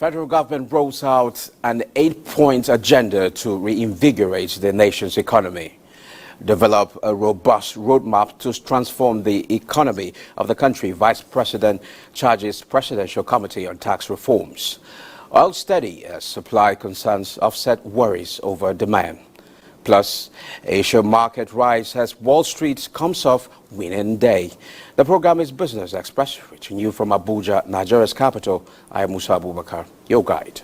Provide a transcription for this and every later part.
Federal government rolls out an 8-point agenda to reinvigorate the nation's economy, develop a robust roadmap to transform the economy of the country. Vice President charges Presidential Committee on Tax Reforms. Oil steady as supply concerns offset worries over demand. Plus, Asia market rise as Wall Street comes off winning day. The program is Business Express, reaching you from Abuja, Nigeria's capital. I am Musa Abubakar, your guide.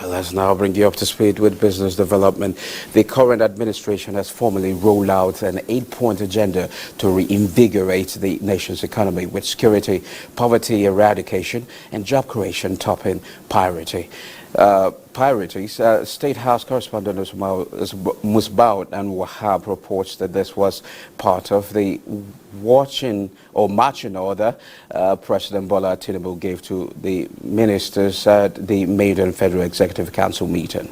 Let's now bring you up to speed with business development. The current administration has formally rolled out an 8-point agenda to reinvigorate the nation's economy, with security, poverty eradication, and job creation topping priorities. State House correspondent Musbaud and Wahab reports that this was part of the marching order President Bola Tinubu gave to the ministers at the maiden Federal Executive Council meeting.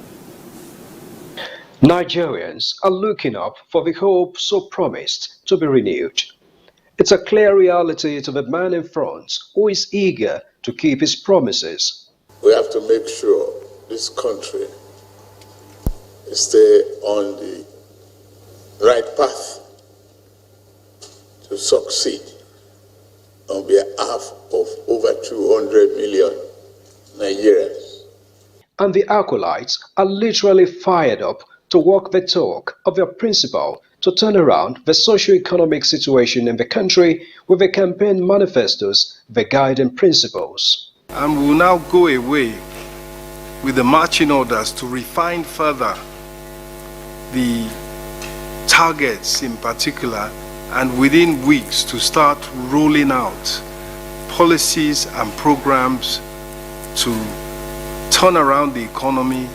Nigerians are looking up for the hope so promised to be renewed. It's a clear reality to the man in front who is eager to keep his promises. We have to make sure this country stay on the right path to succeed on behalf of over 200 million Nigerians. And the acolytes are literally fired up to walk the talk of their principal to turn around the socio-economic situation in the country with the campaign manifestos, the guiding principles. And we will now go away with the marching orders to refine further the targets in particular, and within weeks to start rolling out policies and programs to turn around the economy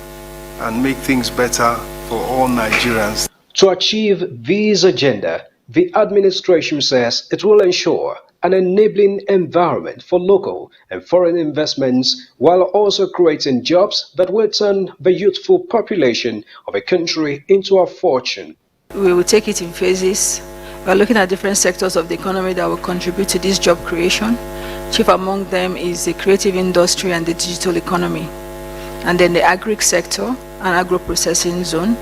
and make things better for all Nigerians. To achieve this agenda, the administration says it will ensure an enabling environment for local and foreign investments, while also creating jobs that will turn the youthful population of a country into a fortune. We will take it in phases. We are looking at different sectors of the economy that will contribute to this job creation. Chief among them is the creative industry and the digital economy, and then the agri sector and agro-processing zone,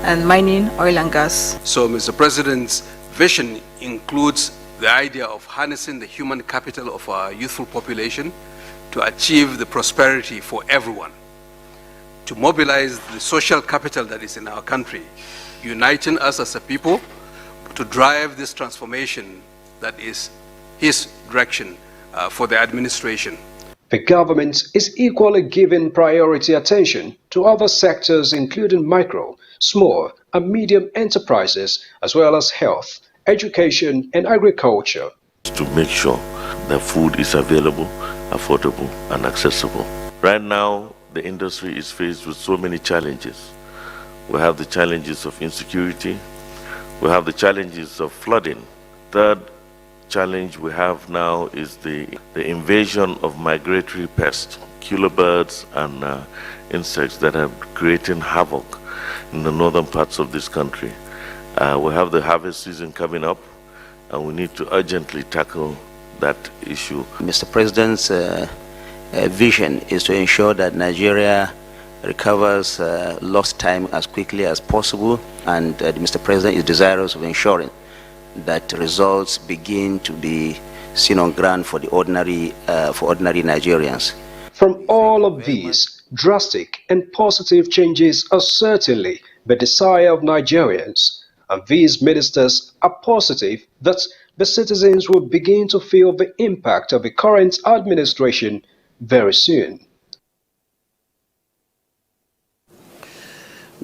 and mining, oil and gas. So Mr. President's vision includes the idea of harnessing the human capital of our youthful population to achieve the prosperity for everyone, to mobilize the social capital that is in our country, uniting us as a people to drive this transformation that is his direction for the administration. The government is equally giving priority attention to other sectors, including micro, small and medium enterprises, as well as health, education and agriculture. To make sure that food is available, affordable and accessible. Right now, the industry is faced with so many challenges. We have the challenges of insecurity, we have the challenges of flooding. Third challenge we have now is the invasion of migratory pests, killer birds and insects that are creating havoc in the northern parts of this country. We have the harvest season coming up, and we need to urgently tackle that issue. Mr. President's vision is to ensure that Nigeria recovers lost time as quickly as possible, and Mr. President is desirous of ensuring that results begin to be seen on ground for the ordinary Nigerians. From all of these, drastic and positive changes are certainly the desire of Nigerians. And these ministers are positive that the citizens will begin to feel the impact of the current administration very soon.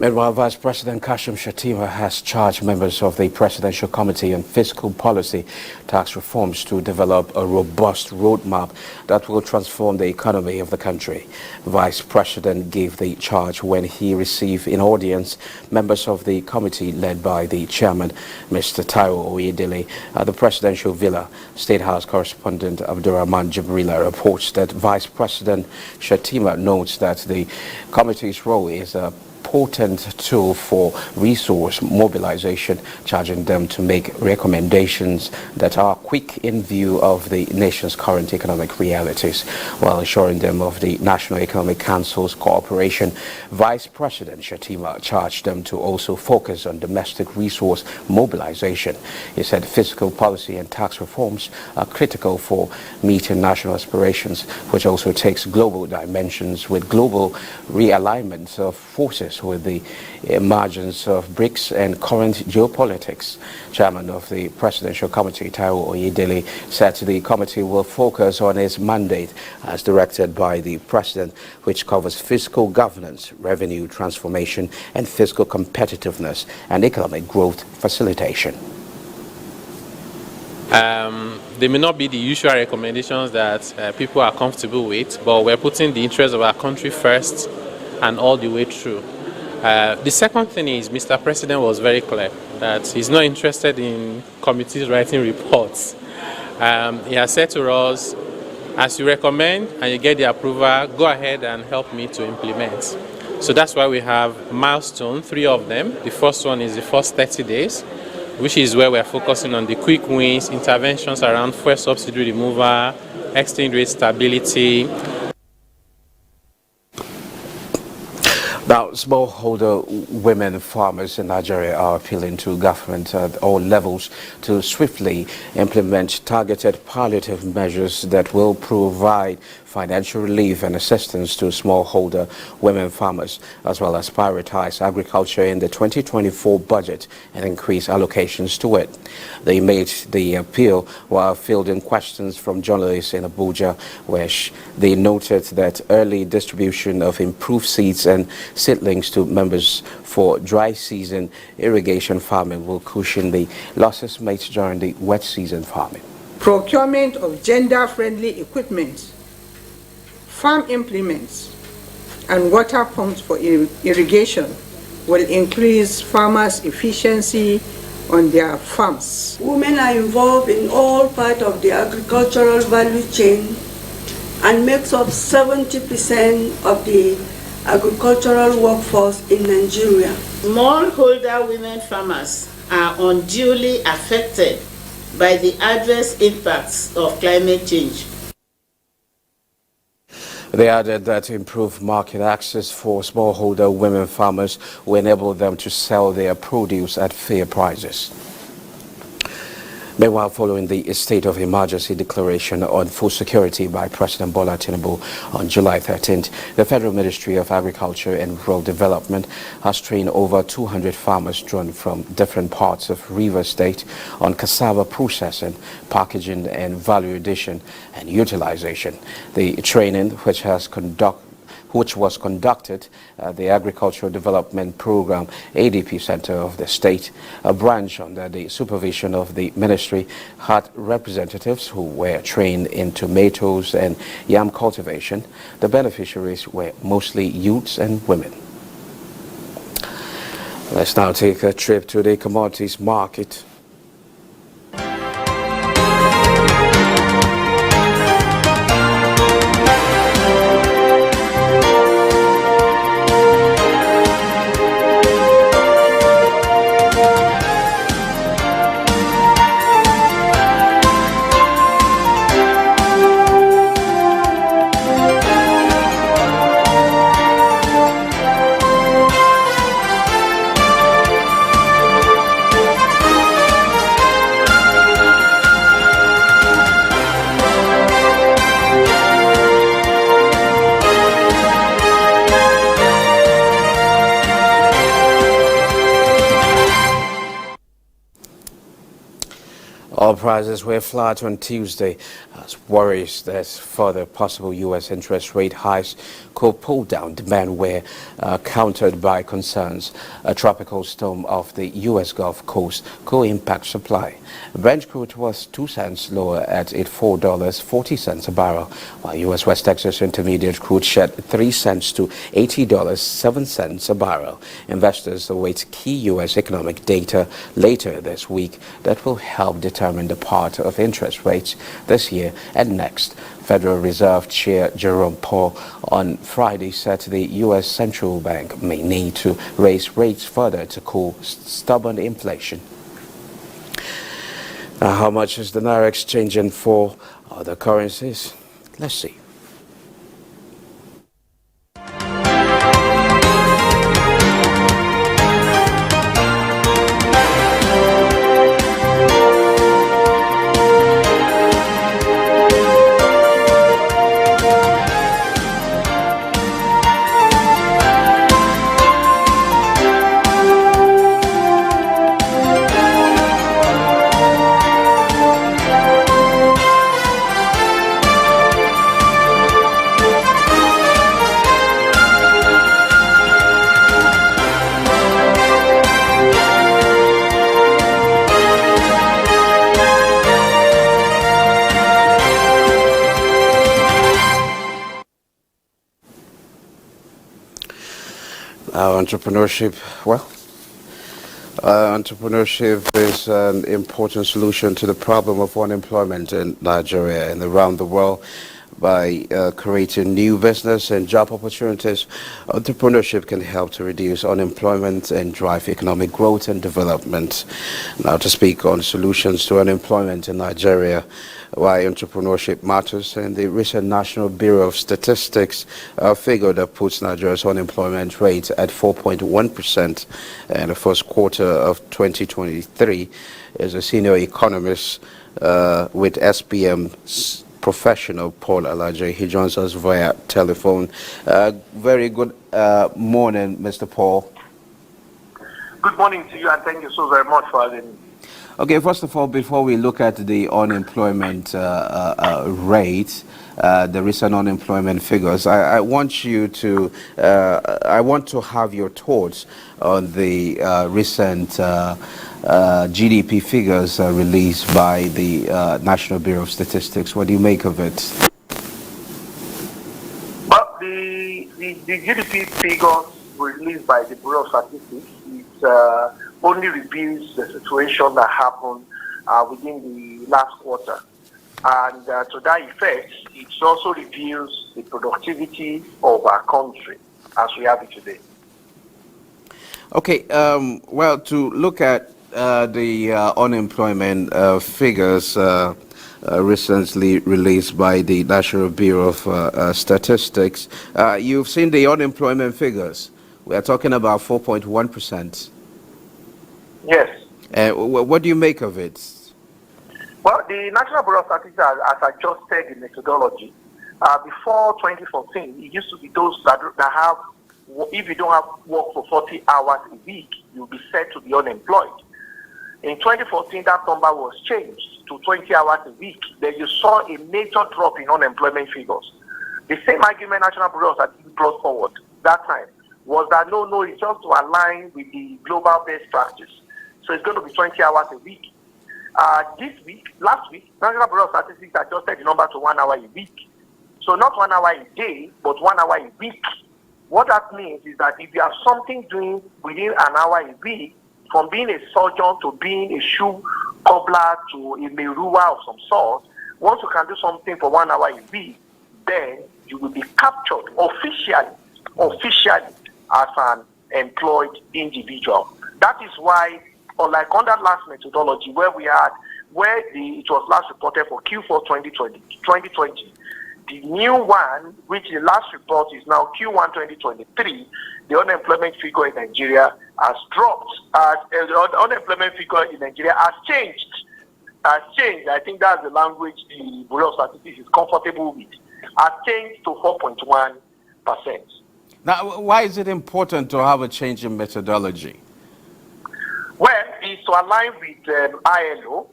Meanwhile, Vice President Kashim Shettima has charged members of the Presidential Committee on Fiscal Policy Tax Reforms to develop a robust roadmap that will transform the economy of the country. Vice President gave the charge when he received in audience members of the committee led by the chairman, Mr. Taiwo Oyedele, at the Presidential Villa. State House correspondent Abdurrahman Jibrila reports that Vice President Shettima notes that the committee's role is a potent tool for resource mobilization, charging them to make recommendations that are quick in view of the nation's current economic realities, while assuring them of the National Economic Council's cooperation. Vice President Shettima charged them to also focus on domestic resource mobilization. He said fiscal policy and tax reforms are critical for meeting national aspirations, which also takes global dimensions with global realignment of forces with the emergence of BRICS and current geopolitics. Chairman of the Presidential Committee, Taiwo Oyedele, said the committee will focus on its mandate as directed by the President, which covers fiscal governance, revenue transformation, and fiscal competitiveness and economic growth facilitation. They may not be the usual recommendations that people are comfortable with, but we're putting the interests of our country first and all the way through. The second thing is Mr. President was very clear that he's not interested in committees writing reports. He has said to us, as you recommend and you get the approval, go ahead and help me to implement. So that's why we have milestones, 3 of them. The first one is the first 30 days, which is where we're focusing on the quick wins, interventions around fuel subsidy removal, exchange rate stability. Now, smallholder women farmers in Nigeria are appealing to government at all levels to swiftly implement targeted palliative measures that will provide financial relief and assistance to smallholder women farmers, as well as prioritize agriculture in the 2024 budget and increase allocations to it. They made the appeal while fielding questions from journalists in Abuja, where they noted that early distribution of improved seeds and seedlings to members for dry season irrigation farming will cushion the losses made during the wet season farming. Procurement of gender-friendly equipment, farm implements, and water pumps for irrigation will increase farmers' efficiency on their farms. Women are involved in all parts of the agricultural value chain and makes up 70% of the agricultural workforce in Nigeria. Smallholder women farmers are unduly affected by the adverse impacts of climate change. They added that improved market access for smallholder women farmers will enable them to sell their produce at fair prices. Meanwhile, following the state of emergency declaration on food security by President Bola Tinubu on July 13th, the Federal Ministry of Agriculture and Rural Development has trained over 200 farmers drawn from different parts of Rivers State on cassava processing, packaging and value addition and utilization. The training, which was conducted at the Agricultural Development Program ADP Center of the state, a branch under the supervision of the ministry, had representatives who were trained in tomatoes and yam cultivation. The beneficiaries were mostly youths and women. Let's now take a trip to the commodities market. Oil prices were flat on Tuesday as worries that further possible U.S. interest rate hikes could pull down demand were countered by concerns a tropical storm off the U.S. Gulf Coast could impact supply. Brent crude was 2 cents lower at $84.40 a barrel, while U.S. West Texas Intermediate crude shed 3 cents to $80.07 a barrel. Investors await key U.S. economic data later this week that will help determine the path of interest rates this year and next. Federal Reserve Chair Jerome Powell on Friday said the U.S. Central Bank may need to raise rates further to cool stubborn inflation. Now, how much is the Naira exchanging for other currencies? Let's see. Entrepreneurship is an important solution to the problem of unemployment in Nigeria and around the world. By creating new business and job opportunities, entrepreneurship can help to reduce unemployment and drive economic growth and development. Now, to speak on solutions to unemployment in Nigeria, why entrepreneurship matters, and the recent National Bureau of Statistics figure that puts Nigeria's unemployment rate at 4.1% in the first quarter of 2023, is a senior economist with SPM's professional Paul Alaje. He joins us via telephone. Very good morning, Mr. Paul. Good morning to you, and thank you so very much for having me. Okay, first of all, before we look at the unemployment rate, the recent unemployment figures, I want you to have your thoughts on the recent GDP figures released by the National Bureau of Statistics. What do you make of it? Well, the GDP figures released by the Bureau of Statistics only reveals the situation that happened within the last quarter. And to that effect, it also reveals the productivity of our country as we have it today. Okay, well, to look at the unemployment figures recently released by the National Bureau of Statistics, you've seen the unemployment figures. We are talking about 4.1%. Yes. What do you make of it? Well, the National Bureau of Statistics has adjusted the methodology. Before 2014, it used to be those that have, if you don't have work for 40 hours a week, you'll be said to be unemployed. In 2014, that number was changed to 20 hours a week. Then you saw a major drop in unemployment figures. The same argument National Bureau of Statistics brought forward that time was that no, it's just to align with the global best practice. So it's going to be 20 hours a week. Last week, National Bureau of Statistics adjusted the number to 1 hour a week. So not 1 hour a day, but 1 hour a week. What that means is that if you have something doing within an hour a week, from being a surgeon to being a shoe cobbler to a meruwa of some sort, once you can do something for 1 hour a week, then you will be captured officially as an employed individual. That is why, unlike under last methodology where it was last reported for Q4 2020, the new one, which the last report is now Q1 2023, the unemployment figure in Nigeria has dropped. The unemployment figure in Nigeria has changed. I think that's the language the Bureau of Statistics is comfortable with. Has changed to 4.1%. Now, why is it important to have a change in methodology? Well, it's to align with ILO.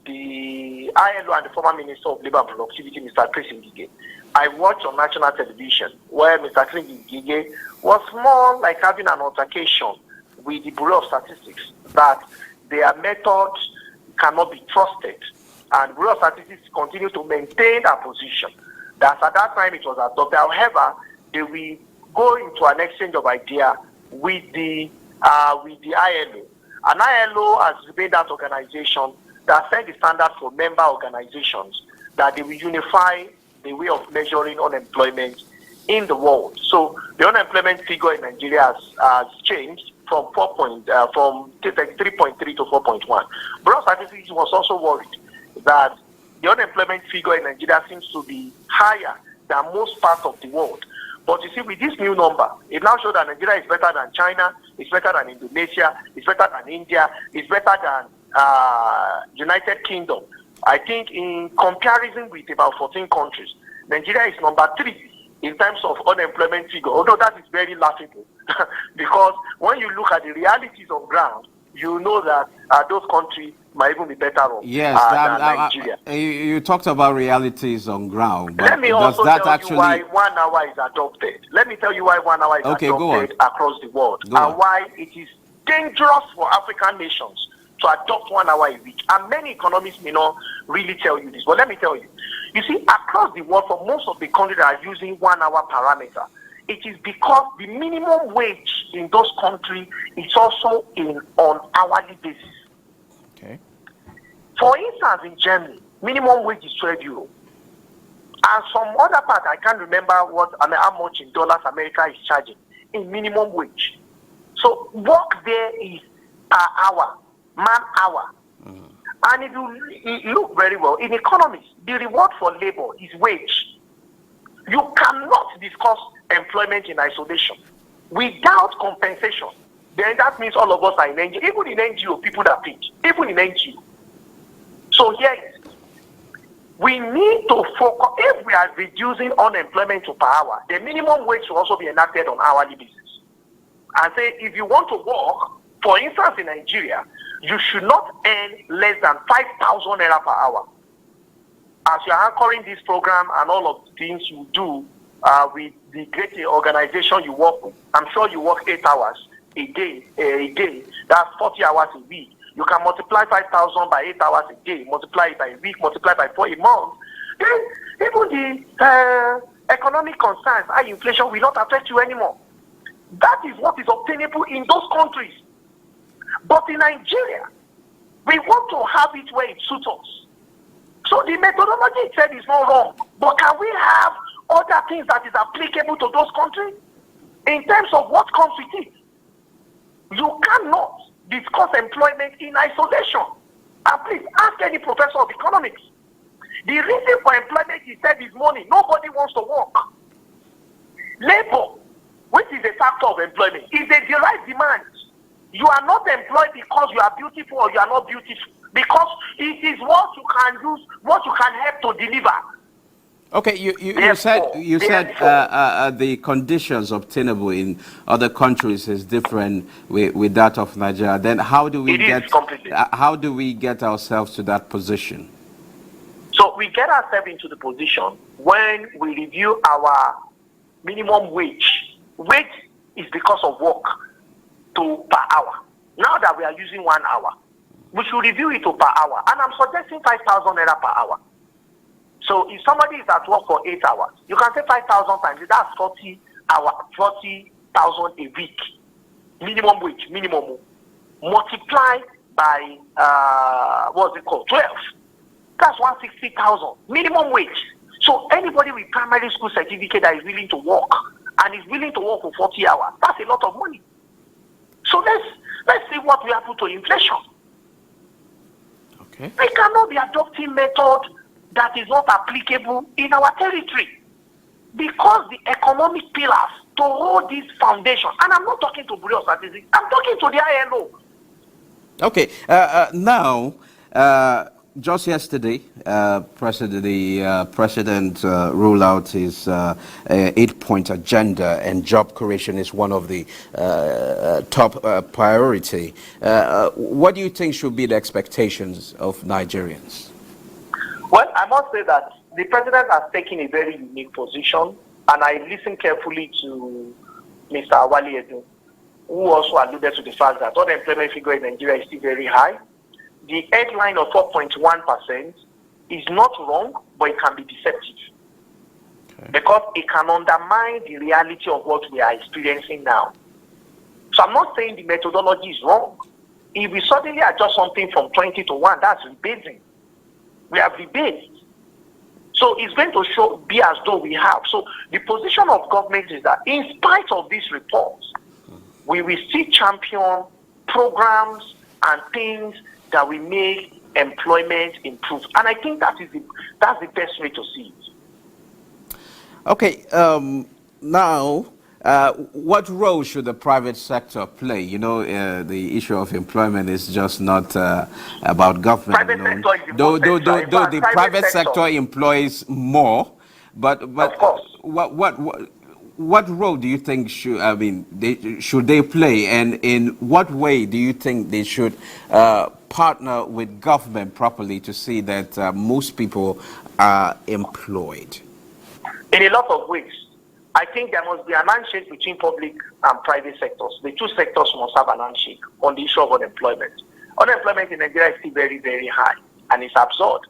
the ILO and the former Minister of Labour and Productivity, Mr. Chris Ngige, I watched on national television where Mr. Chris Ngige was more like having an altercation with the Bureau of Statistics that their methods cannot be trusted. And Bureau of Statistics continue to maintain their position that at that time it was adopted. However, they will go into an exchange of ideas with the ILO. And ILO has made that organization that set the standard for member organizations that they will unify the way of measuring unemployment in the world. So the unemployment figure in Nigeria has changed from 3.3 to 4.1. Bureau of Statistics was also worried that the unemployment figure in Nigeria seems to be higher than most parts of the world. But you see, with this new number, it now shows that Nigeria is better than China, it's better than Indonesia, it's better than India, it's better than United Kingdom. I think in comparison with about 14 countries, Nigeria is number 3 in terms of unemployment figure, although that is very laughable because when you look at the realities on ground, you know that those countries might even be better off than Nigeria. You talked about realities on ground. But let me also tell you why 1 hour is adopted. Let me tell you why 1 hour is adopted across the world and why it is dangerous for African nations to adopt 1 hour a week. And many economists may not really tell you this, but let me tell you. You see, across the world, for most of the countries that are using 1 hour parameter, it is because the minimum wage in those countries is also on hourly basis. Okay. For instance, in Germany, minimum wage is 12 euro. And some other part, I can't remember how much in dollars America is charging in minimum wage. So work there is per hour, man hour. And if you look very well, in economics, the reward for labor is wage. You cannot discuss employment in isolation without compensation. Then that means all of us are in NGO. Even in NGO, people that pitch. Even in NGO. So here it is. We need to focus. If we are reducing unemployment to per hour, the minimum wage should also be enacted on hourly basis. And say, if you want to work, for instance, in Nigeria, you should not earn less than 5,000 naira per hour. As you are anchoring this program and all of the things you do with the great organization you work with, I'm sure you work 8 hours a day. That's 40 hours a week. You can multiply 5,000 by 8 hours a day, multiply it by a week, multiply by 4 a month. Then even the economic concerns, high inflation will not affect you anymore. That is what is obtainable in those countries. But in Nigeria, we want to have it where it suits us. So the methodology itself is not wrong. But can we have other things that is applicable to those countries in terms of what comes with it? You cannot discuss employment in isolation. And please ask any professor of economics. The reason for employment, he said, is money. Nobody wants to work. Labor, which is a factor of employment, is a derived demand. You are not employed because you are beautiful or you are not beautiful. Because it is what you can use, what you can help to deliver. Okay, you said the conditions obtainable in other countries is different with that of Nigeria. Then how do we get ourselves to that position? So we get ourselves into the position when we review our minimum wage. Wage is because of work to per hour. Now that we are using 1 hour, we should review it to per hour. And I'm suggesting 5,000 naira per hour. So if somebody is at work for 8 hours, you can say 5,000 times. That's 40,000 a week. Minimum wage, minimum. Multiply by, 12. That's 160,000. Minimum wage. So anybody with primary school certificate that is willing to work and is willing to work for 40 hours, that's a lot of money. So let's see what will happen to inflation. Okay. We cannot be adopting method that is not applicable in our territory because the economic pillars to hold this foundation, and I'm not talking to Bureau of Statistics, I'm talking to the ILO. Okay, now just yesterday, the president rolled out his 8-point agenda, and job creation is one of the top priority. What do you think should be the expectations of Nigerians? Well, I must say that the president has taken a very unique position, and I listened carefully to Mr. Awali Edu, who also alluded to the fact that unemployment figure in Nigeria is still very high. The headline of 4.1% is not wrong, but it can be deceptive. Okay. Because it can undermine the reality of what we are experiencing now. So I'm not saying the methodology is wrong. If we suddenly adjust something from 20 to 1, that's rebasing. We have rebased. So it's going to be as though we have. So the position of government is that in spite of these reports, we will still champion programs and things that will make employment improve. And I think that's the best way to see it. Okay, now, what role should the private sector play? You know, the issue of employment is just not about government. Private sector is though the private sector employs more, but of course. What role do you think should they play, and in what way do you think they should partner with government properly to see that most people are employed? In a lot of ways. I think there must be an handshake between public and private sectors. The two sectors must have an handshake on the issue of unemployment. Unemployment in Nigeria is still very, very high, and it's absurd.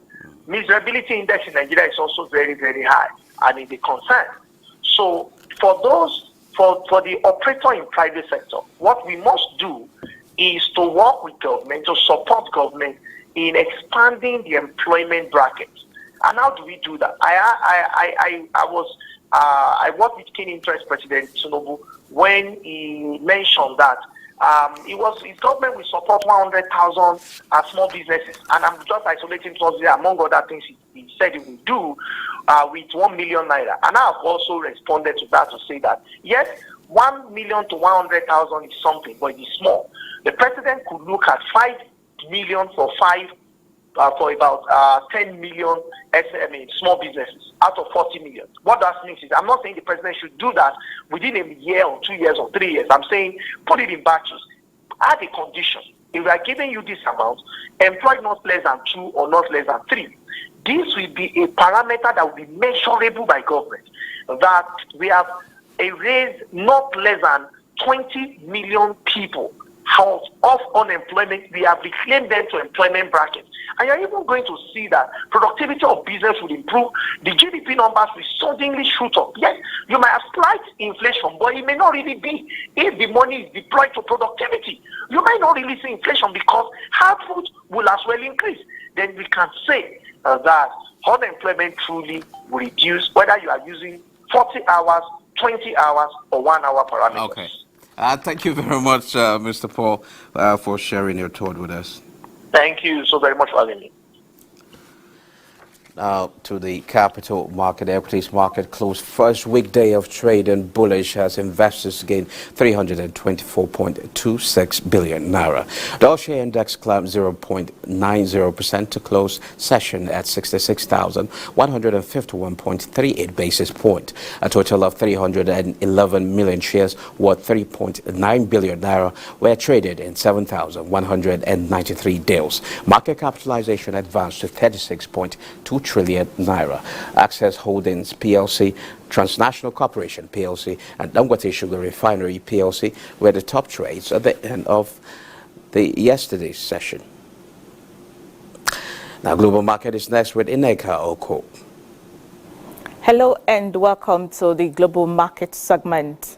Miserability index in Nigeria is also very, very high, and it's a concern. So for the operator in private sector, what we must do is to work with government, to support government in expanding the employment bracket. And how do we do that? I worked with keen interest President Tinubu when he mentioned that his government will support 100,000 small businesses, and I'm just isolating towards there among other things he said he will do with 1 million naira. And I have also responded to that to say that yes, 1 million to 100,000 is something, but it is small. The president could look at 5 million for about 10 million small businesses out of 40 million. What that means is, I'm not saying the president should do that within a year or 2 years or 3 years. I'm saying put it in batches. Add a condition. If we are giving you this amount, employ not less than 2 or not less than 3. This will be a parameter that will be measurable by government. That we have erased not less than 20 million people out of unemployment. We have reclaimed them to employment bracket. And you're even going to see that productivity of business will improve. The GDP numbers will suddenly shoot up. Yes, you might have slight inflation, but it may not really be if the money is deployed to productivity. You might not really see inflation because output will as well increase. Then we can say that unemployment truly will reduce, whether you are using 40 hours, 20 hours, or 1 hour parameters. Okay. Thank you very much, Mr. Paul, for sharing your thought with us. Thank you so very much for having me. Now to the capital market. Equities market closed first weekday of trade and bullish as investors gained 324.26 billion naira. The all-share index climbed 0.90% to close session at 66,151.38 basis point. A total of 311 million shares worth 3.9 billion naira were traded in 7,193 deals. Market capitalization advanced to 36.2 trillion naira. Access Holdings PLC, Transnational Corporation PLC, and Dangote Sugar Refinery PLC were the top trades at the end of yesterday's session. Now, Global Market is next with Ineka Oko. Hello and welcome to the Global Market segment.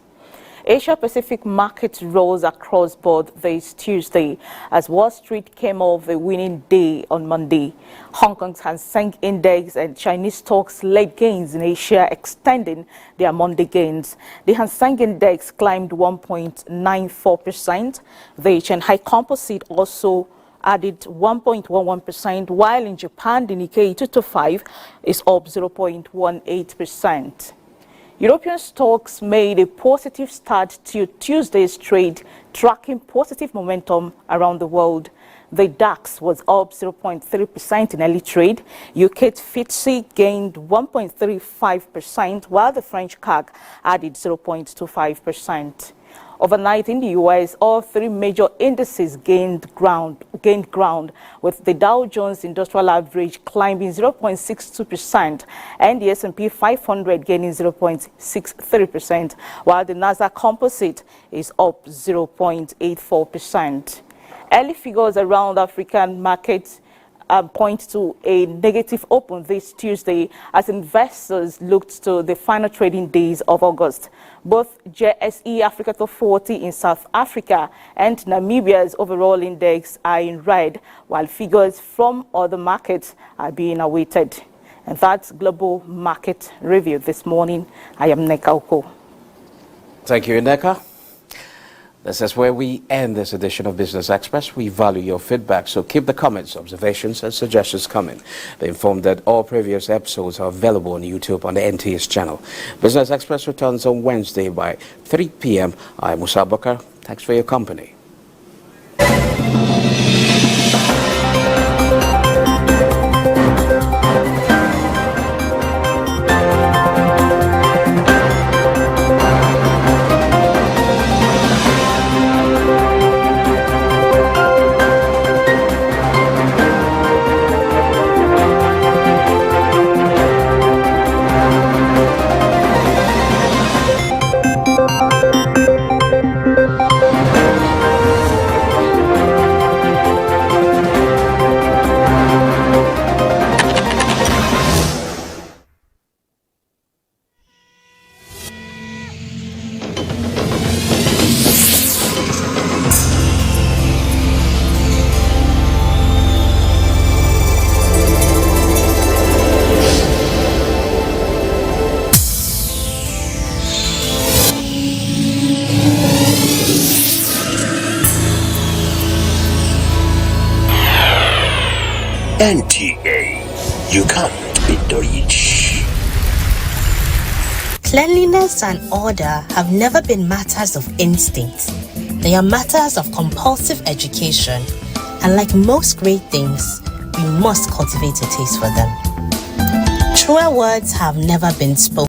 Asia Pacific markets rose across board this Tuesday as Wall Street came off a winning day on Monday. Hong Kong's Hang Seng Index and Chinese stocks led gains in Asia, extending their Monday gains. The Hang Seng Index climbed 1.94%. The Shanghai Composite also added 1.11%, while in Japan, the Nikkei 225 is up 0.18%. European stocks made a positive start to Tuesday's trade, tracking positive momentum around the world. The DAX was up 0.3% in early trade. UK FTSE gained 1.35%, while the French CAC added 0.25%. Overnight in the U.S., all three major indices gained ground, with the Dow Jones Industrial Average climbing 0.62% and the S&P 500 gaining 0.63%, while the Nasdaq Composite is up 0.84%. Early figures around African markets point to a negative open this Tuesday as investors looked to the final trading days of August. Both JSE Africa Top 40 in South Africa and Namibia's overall index are in red, while figures from other markets are being awaited. And that's Global Market Review this morning. I am Neka Oko. Thank you, Neka. This is where we end this edition of Business Express. We value your feedback, so keep the comments, observations, and suggestions coming. Be informed that all previous episodes are available on YouTube on the NTA's channel. Business Express returns on Wednesday by 3 p.m. I'm Musa Abubakar. Thanks for your company. NTA, you can't beat the rich. Cleanliness and order have never been matters of instinct. They are matters of compulsive education, and like most great things, we must cultivate a taste for them. Truer words have never been spoken.